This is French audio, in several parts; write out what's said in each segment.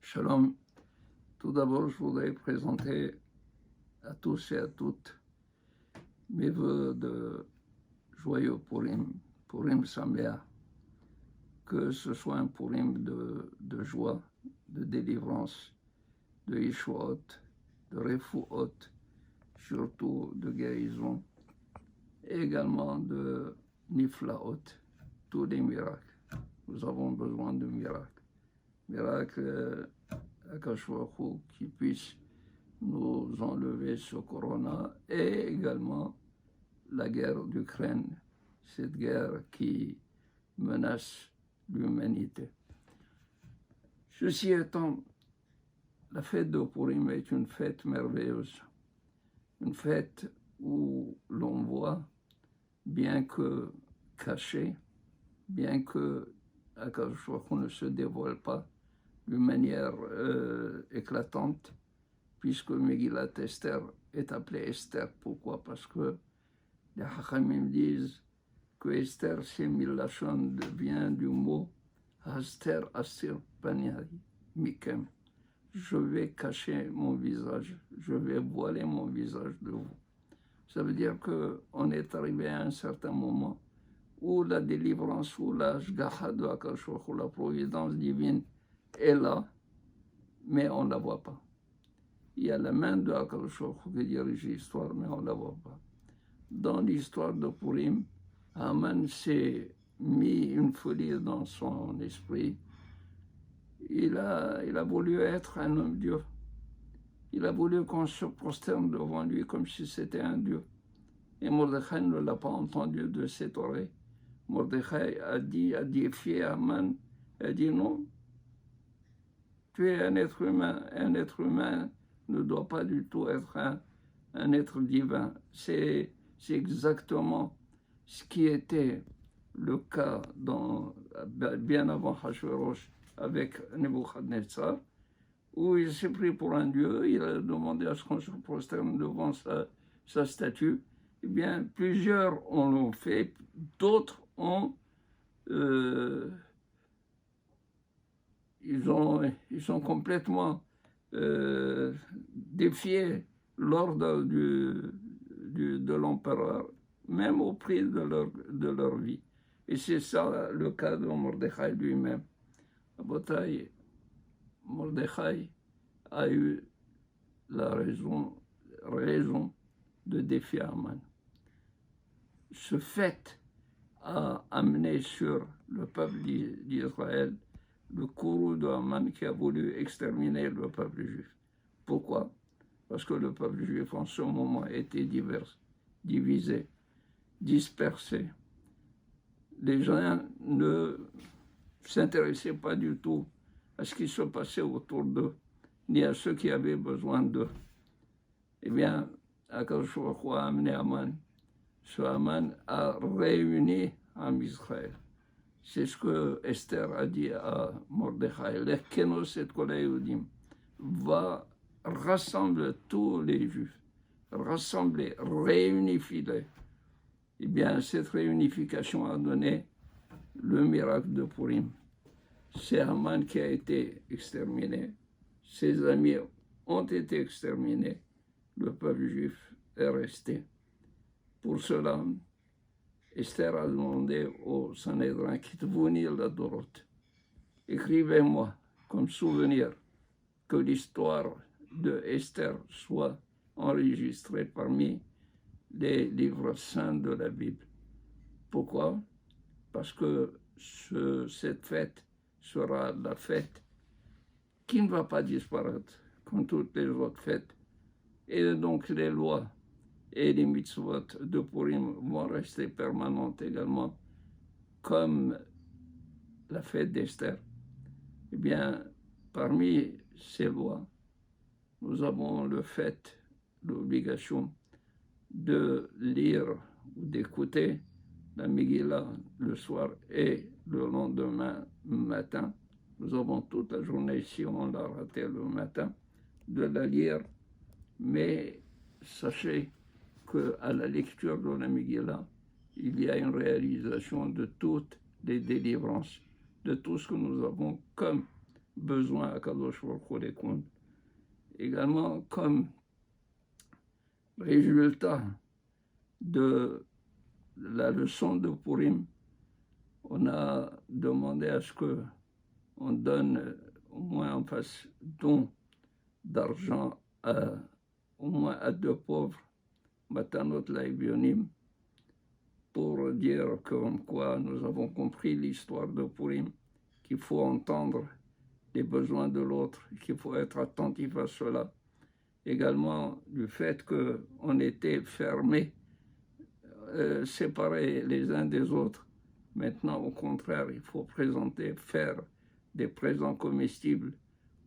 Shalom. Tout d'abord, je voudrais présenter à tous et à toutes mes voeux de joyeux Purim, Purim Sameach, que ce soit un Purim de joie, de délivrance, de Yeshuot, de Refuot, surtout de guérison, et également de Niflaot, tous les miracles. Nous avons besoin de miracles. Miracles Akash Baruch Hu, qui puisse nous enlever ce corona, et également la guerre d'Ukraine, cette guerre qui menace l'humanité. Ceci étant, la fête de Purim est une fête merveilleuse, une fête où l'on voit, bien que caché, bien que Akash Baruch Hu ne se dévoile pas d'une manière éclatante, puisque Megillat Esther est appelée Esther. Pourquoi? Parce que les Hachamim disent que Esther, c'est Milachon, vient du mot Aster Asir Paniai Mikem. Je vais cacher mon visage, je vais voiler mon visage de vous. Ça veut dire qu'on est arrivé à un certain moment où la délivrance, où la Shgacha de Akash Baruch Hu, la providence divine, est là, mais on ne la voit pas. Il y a la main de Akadosh Baruch Hu qui dirige l'histoire, mais on ne la voit pas. Dans l'histoire de Purim, Haman s'est mis une folie dans son esprit. Il a voulu être un homme Dieu. Il a voulu qu'on se prosterne devant lui comme si c'était un Dieu. Et Mordechai ne l'a pas entendu de cette oreille. Mordechai a défié Haman, a dit non, tu es un être humain. Un être humain ne doit pas du tout être un être divin. C'est exactement ce qui était le cas bien avant Hachvérosh avec Nebuchadnezzar, où il s'est pris pour un dieu, il a demandé à ce qu'on se prosterne devant sa statue. Eh bien, plusieurs en l'ont fait, d'autres ils ont complètement défié l'ordre de l'empereur, même au prix de leur vie. Et c'est ça le cas de Mordechai lui-même. Rabotai, Mordechai a eu la raison de défier Haman. Ce fait a amené sur le peuple d'Israël le courroux de Haman qui a voulu exterminer le peuple juif. Pourquoi? Parce que le peuple juif en ce moment était divisé, dispersé. Les gens ne s'intéressaient pas du tout à ce qui se passait autour d'eux, ni à ceux qui avaient besoin d'eux. Eh bien, Akadosh Baruch Hu a amené Haman. Ce Haman a réuni en Israël. C'est ce que Esther a dit à Mordechai. L'Ekenos et Kolayudim va rassembler tous les Juifs, rassembler, réunifie-les. Eh bien, cette réunification a donné le miracle de Purim. C'est Haman qui a été exterminé. Ses amis ont été exterminés. Le peuple juif est resté. Pour cela, Esther a demandé au Sanhédrin, Kitvuni la-Dorot, écrivez-moi comme souvenir que l'histoire de Esther soit enregistrée parmi les livres saints de la Bible. Pourquoi? Parce que cette fête sera la fête qui ne va pas disparaître comme toutes les autres fêtes. Et donc les lois et les mitzvot de Purim vont rester permanentes également, comme la fête d'Esther. Eh bien, parmi ces lois, nous avons le fait, l'obligation de lire ou d'écouter la Megillah le soir et le lendemain matin. Nous avons toute la journée, si on l'a raté le matin, de la lire, mais sachez qu'à la lecture de la Megillah, il y a une réalisation de toutes les délivrances, de tout ce que nous avons comme besoin à Kadosh Baruch Hu les compte. Également, comme résultat de la leçon de Purim, on a demandé à ce que on donne, au moins on fasse don d'argent au moins à 2 pauvres, Matanot Laïbionim, pour dire comme quoi nous avons compris l'histoire de Purim, qu'il faut entendre les besoins de l'autre, qu'il faut être attentif à cela. Également du fait qu'on était fermés, séparés les uns des autres. Maintenant, au contraire, il faut faire des présents comestibles,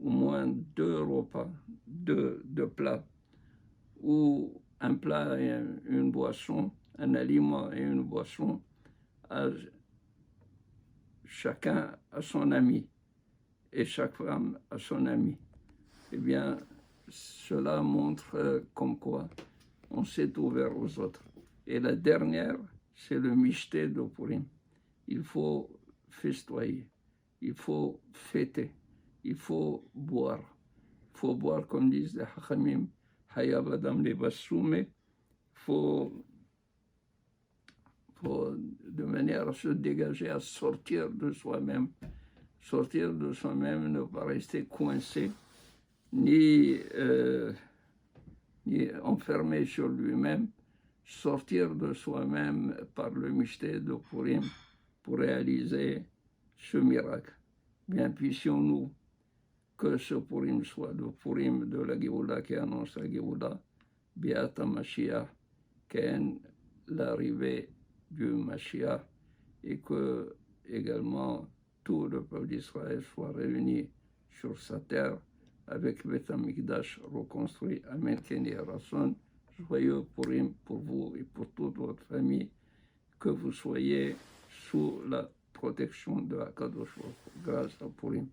au moins 2 repas, 2 plats, ou un plat et une boisson, un aliment et une boisson, à chacun à son ami, et chaque femme à son ami. Eh bien, cela montre comme quoi on s'est ouvert aux autres. Et la dernière, c'est le Mishté de Purim. Il faut festoyer, il faut fêter, il faut boire. Il faut boire, comme disent les Hachamim, Hayab Adam le Bassoum. Il faut de manière à se dégager, à sortir de soi-même. Sortir de soi-même, ne pas rester coincé, ni enfermé sur lui-même, sortir de soi-même par le mystère de Purim pour réaliser ce miracle. Bien puissions-nous que ce Purim soit le Purim de la Géoula qui annonce la Géoula, Beata Mashiach, qu'est l'arrivée du Mashiach, et que également tout le peuple d'Israël soit réuni sur sa terre avec Beth Amikdash reconstruit. Amen, Keni Rasson. Joyeux Purim pour vous et pour toute votre famille, que vous soyez sous la protection de Akadosh Baruch Hu. Grâce à Purim.